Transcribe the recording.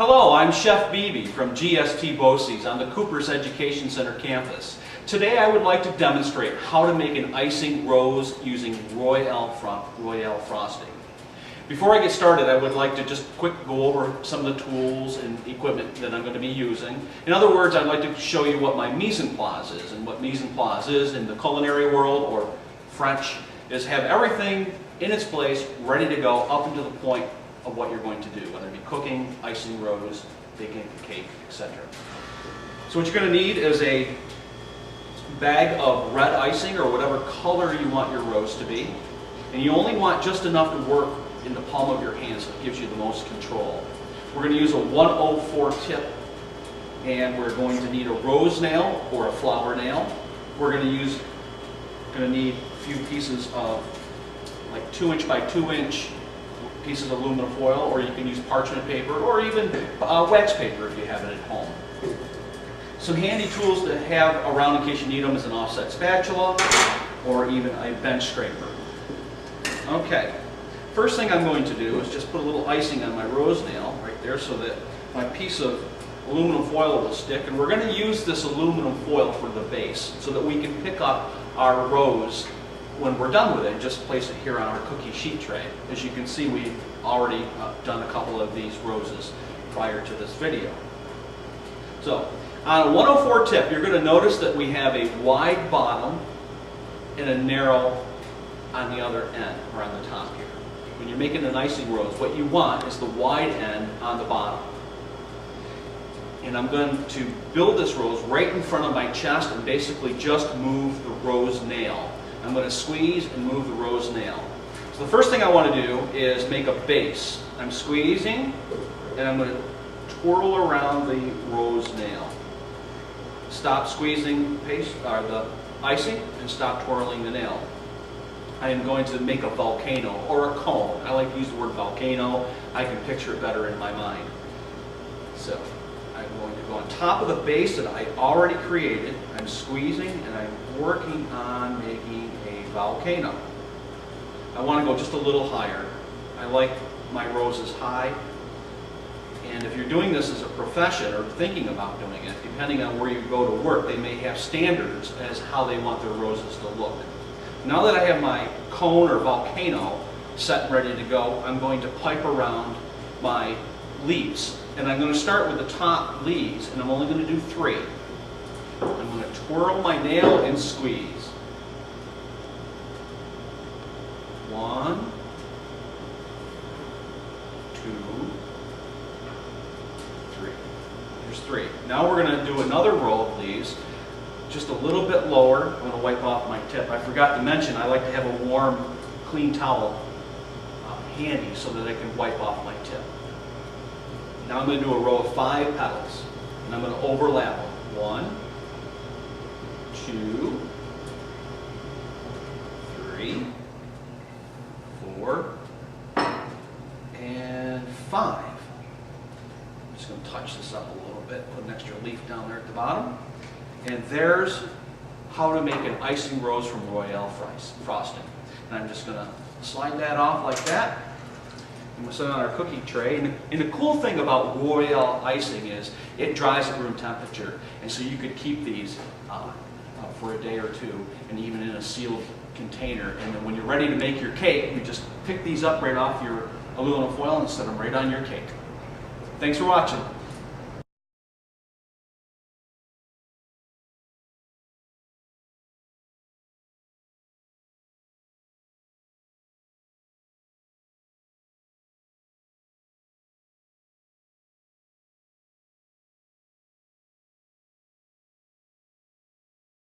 Hello, I'm Chef Beebe from GST Bosse's on the Cooper's Education Center campus. Today I would like to demonstrate how to make an icing rose using Royale frosting. Before I get started, I would like to just quick go over some of the tools and equipment that I'm going to be using. In other words, I'd like to show you what my mise en place is. And what mise en place is in the culinary world, or French, is have everything in its place, ready to go, up until the point of what you're going to do, whether it be cooking, icing rose, baking a cake, etc. So what you're going to need is a bag of red icing, or whatever color you want your rose to be. And you only want just enough to work in the palm of your hand, so it gives you the most control. We're going to use a 104 tip, and we're going to need a rose nail or a flower nail. We're going to need a few pieces of like 2" by 2" pieces of aluminum foil, or you can use parchment paper, or even wax paper if you have it at home. Some handy tools to have around in case you need them is an offset spatula, or even a bench scraper. Okay, first thing I'm going to do is just put a little icing on my rose nail right there so that my piece of aluminum foil will stick, and we're going to use this aluminum foil for the base so that we can pick up our rose when we're done with it and just place it here on our cookie sheet tray. As you can see, we've already done a couple of these roses prior to this video. So on a 104 tip, you're going to notice that we have a wide bottom and a narrow on the other end, or on the top here. When you're making an icing rose, what you want is the wide end on the bottom. And I'm going to build this rose right in front of my chest and basically just move the rose nail. I'm going to squeeze and move the rose nail. So the first thing I want to do is make a base. I'm squeezing, and I'm going to twirl around the rose nail. Stop squeezing the icing and stop twirling the nail. I am going to make a volcano, or a cone. I like to use the word volcano. I can picture it better in my mind. So I'm going to go on top of the base that I already created. I'm squeezing and I'm working on making a volcano. I want to go just a little higher. I like my roses high. And if you're doing this as a profession or thinking about doing it, depending on where you go to work, they may have standards as how they want their roses to look. Now that I have my cone or volcano set and ready to go, I'm going to pipe around my leaves. And I'm going to start with the top leaves, and I'm only going to do 3. I'm going to twirl my nail and squeeze. 1, 2, 3. There's 3. Now we're going to do another row of leaves, just a little bit lower. I'm going to wipe off my tip. I forgot to mention, I like to have a warm, clean towel handy so that I can wipe off my tip. Now I'm going to do a row of 5 petals, and I'm going to overlap them. 1, 2, 3, 4, and 5. I'm just going to touch this up a little bit, put an extra leaf down there at the bottom. And there's how to make an icing rose from Royale frosting. And I'm just going to slide that off like that. And we'll set it on our cookie tray. And the cool thing about Royale icing is it dries at room temperature. And so you could keep these for a day or 2, and even in a sealed container. And then when you're ready to make your cake, you just pick these up right off your aluminum foil and set them right on your cake. Thanks for watching.